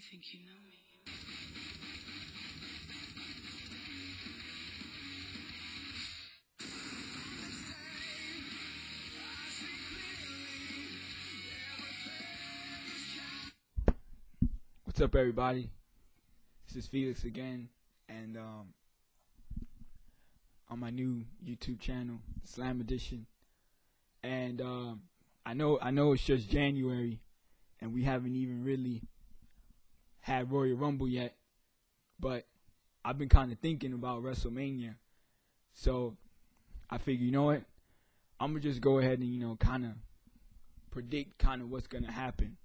You think you know me? What's up, everybody? This is Felix again, and on my new YouTube channel, Slam Edition. And I know it's just January, and we haven't even really had Royal Rumble yet, but I've been kind of thinking about WrestleMania, so I figure, you know what, I'm gonna just go ahead and kind of predict kind of what's gonna happen.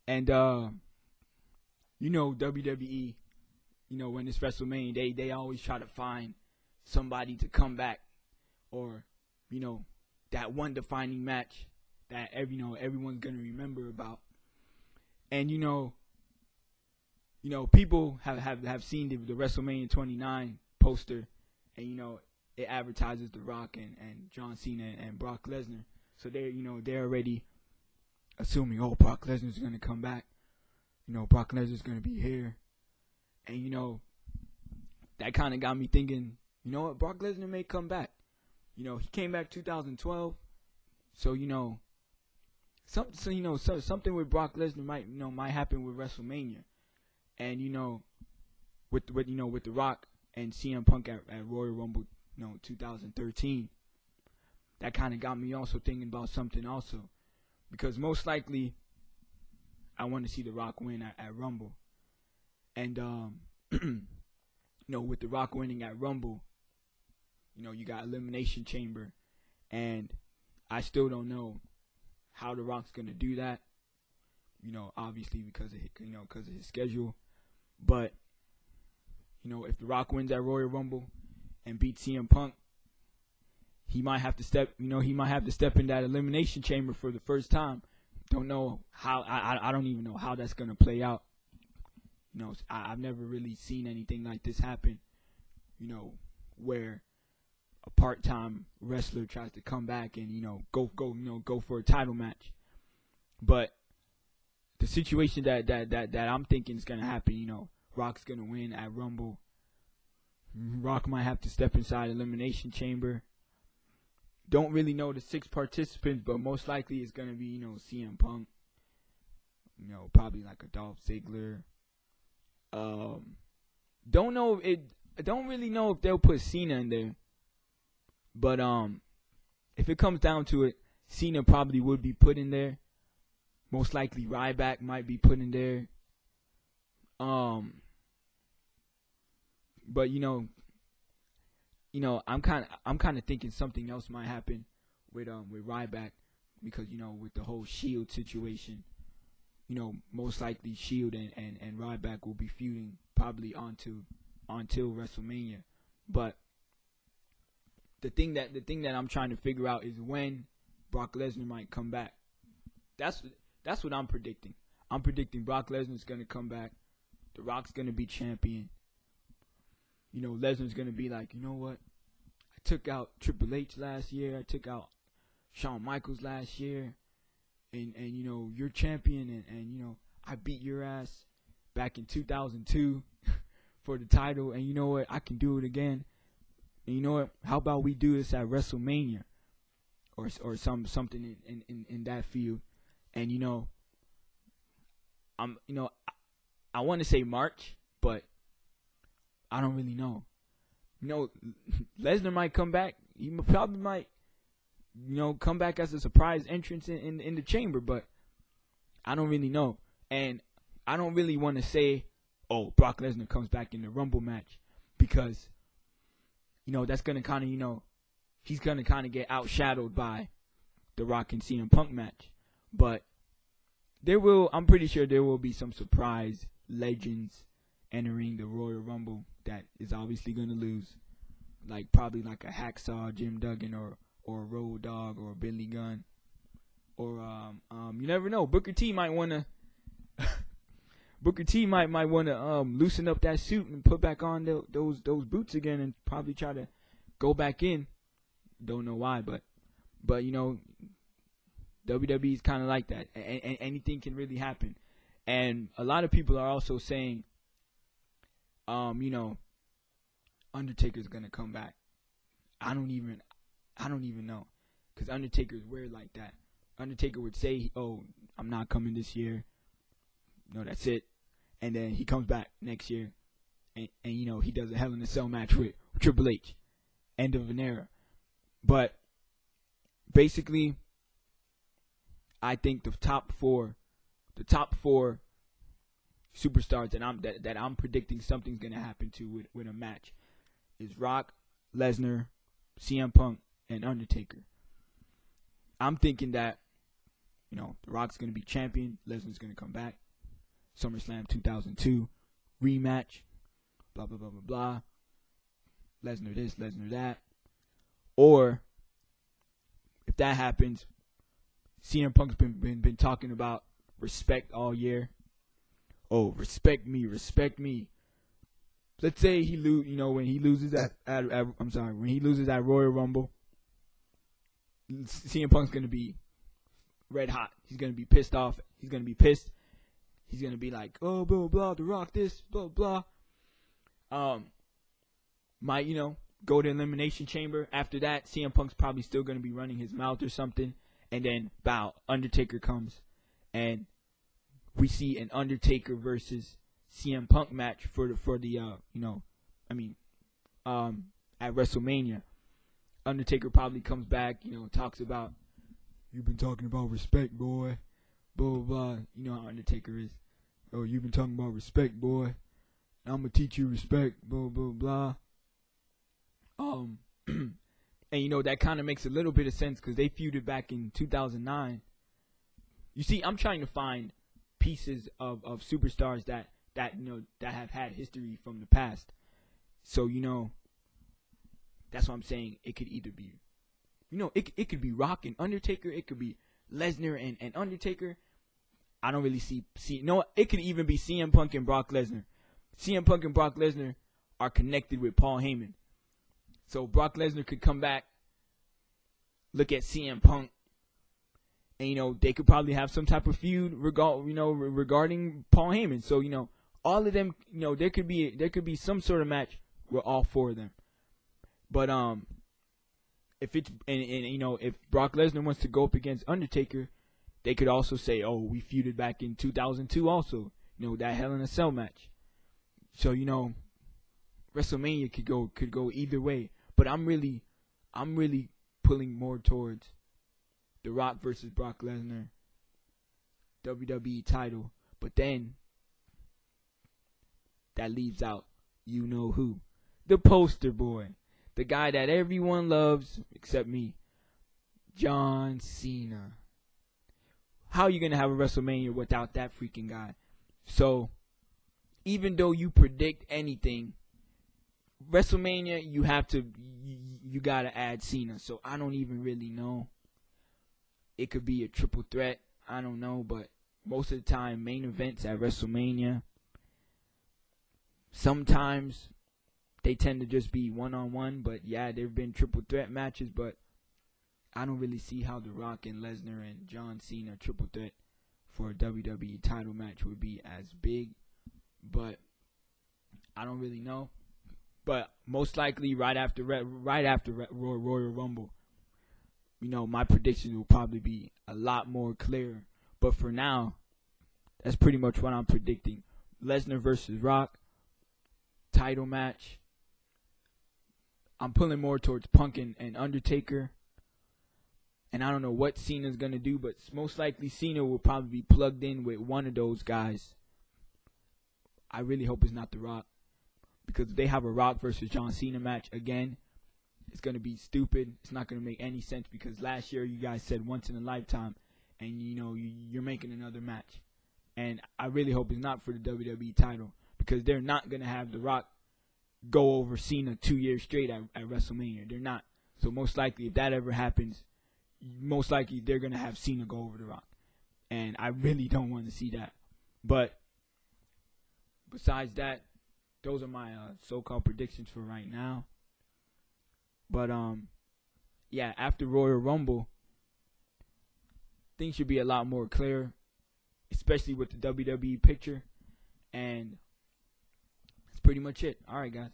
And WWE, when it's WrestleMania, they always try to find somebody to come back, or that one defining match that everyone's gonna remember about. And people have seen the WrestleMania 29 poster, and it advertises The Rock and John Cena and Brock Lesnar. So they're already assuming, oh, Brock Lesnar's gonna come back. Brock Lesnar's gonna be here, and that kind of got me thinking. You know what? Brock Lesnar may come back. He came back 2012, so something with Brock Lesnar might happen with WrestleMania, and with The Rock and CM Punk at Royal Rumble 2013. That kind of got me also thinking about something also, because most likely I want to see The Rock win at Rumble. And, with The Rock winning at Rumble, you got Elimination Chamber. And I still don't know how The Rock's going to do that. Obviously because of his schedule. But, if The Rock wins at Royal Rumble and beats CM Punk, he might have to step in that Elimination Chamber for the first time. Don't know how. I don't even know how that's gonna play out. I've never really seen anything like this happen. Where a part-time wrestler tries to come back and go for a title match. But the situation that I'm thinking is gonna happen. Rock's gonna win at Rumble. Rock might have to step inside Elimination Chamber. Don't really know the 6 participants, but most likely it's going to be, CM Punk. Probably like a Dolph Ziggler. Don't really know if they'll put Cena in there. But if it comes down to it, Cena probably would be put in there. Most likely Ryback might be put in there. But I'm kind of thinking something else might happen with Ryback, because with the whole Shield situation, most likely Shield and Ryback will be feuding probably until WrestleMania. But the thing that I'm trying to figure out is when Brock Lesnar might come back. That's what I'm predicting. I'm predicting Brock Lesnar's gonna come back. The Rock's gonna be champion. Lesnar's gonna be like, you know what? I took out Triple H last year. I took out Shawn Michaels last year, and you're champion, and I beat your ass back in 2002 for the title, and you know what? I can do it again. And you know what? How about we do this at WrestleMania, or something in that field? And I want to say March, but I don't really know. Lesnar might come back. He probably might, come back as a surprise entrance in the chamber, but I don't really know. And I don't really want to say, oh, Brock Lesnar comes back in the Rumble match, because, that's going to kind of, he's going to kind of get outshadowed by The Rock and CM Punk match. But I'm pretty sure there will be some surprise legends entering the Royal Rumble that is obviously going to lose, probably like a Hacksaw Jim Duggan or a Road Dogg or Billy Gunn, or you never know, Booker T might want to loosen up that suit and put back on those boots again and probably try to go back in. Don't know why, but WWE is kind of like that, and anything can really happen. And a lot of people are also saying, Undertaker's gonna come back. I don't even know, because Undertaker's weird like that. Undertaker would say, "Oh, I'm not coming this year. No, that's it," and then he comes back next year, and he does a Hell in a Cell match with Triple H. End of an era. But basically, I think the top four superstars that I'm predicting something's gonna happen to with a match is Rock, Lesnar, CM Punk, and Undertaker. I'm thinking that The Rock's gonna be champion, Lesnar's gonna come back, SummerSlam 2002 rematch, blah blah blah blah blah. Lesnar this, Lesnar that. Or if that happens, CM Punk's been talking about respect all year. Oh, respect me, respect me. Let's say he when he loses when he loses at Royal Rumble, CM Punk's gonna be red hot. He's gonna be pissed off. He's gonna be pissed. He's gonna be like, oh, blah blah blah, The Rock this, blah blah. Might go to Elimination Chamber. After that, CM Punk's probably still gonna be running his mouth or something, and then Undertaker comes, and we see an Undertaker versus CM Punk match for the at WrestleMania. Undertaker probably comes back, talks about, you've been talking about respect, boy, blah blah blah. You know how Undertaker is. Oh, you've been talking about respect, boy. I'm gonna teach you respect, blah blah blah. And that kind of makes a little bit of sense because they feuded back in 2009. You see, I'm trying to find pieces of superstars that have had history from the past. So that's what I'm saying. It could either be, it could be Rock and Undertaker. It could be Lesnar and Undertaker. I don't really see. It could even be CM Punk and Brock Lesnar. CM Punk and Brock Lesnar are connected with Paul Heyman. So Brock Lesnar could come back, look at CM Punk, and they could probably have some type of feud regarding Paul Heyman. So all of them, there could be some sort of match with all four of them. But if it's if Brock Lesnar wants to go up against Undertaker, they could also say, oh, we feuded back in 2002 also, that Hell in a Cell match. So WrestleMania could go either way. But I'm really pulling more towards The Rock versus Brock Lesnar, WWE title. But then that leaves out who, the poster boy, the guy that everyone loves except me, John Cena. How are you gonna have a WrestleMania without that freaking guy? So even though you predict anything, WrestleMania, you gotta add Cena. So I don't even really know. It could be a triple threat. I don't know, but most of the time, main events at WrestleMania, sometimes they tend to just be one-on-one. But yeah, there've been triple threat matches, but I don't really see how The Rock and Lesnar and John Cena triple threat for a WWE title match would be as big. But I don't really know. But most likely right after Royal Rumble, my predictions will probably be a lot more clear. But for now, that's pretty much what I'm predicting. Lesnar versus Rock, title match. I'm pulling more towards Punk and Undertaker. And I don't know what Cena's going to do, but most likely Cena will probably be plugged in with one of those guys. I really hope it's not The Rock. Because if they have a Rock versus John Cena match again, it's going to be stupid. It's not going to make any sense because last year you guys said once in a lifetime, and you're making another match. And I really hope it's not for the WWE title because they're not going to have The Rock go over Cena 2 years straight at WrestleMania. They're not. So most likely if that ever happens, most likely they're going to have Cena go over The Rock. And I really don't want to see that. But besides that, those are my so-called predictions for right now. But, after Royal Rumble, things should be a lot more clear. especially with the WWE picture. And that's pretty much it. All right, guys.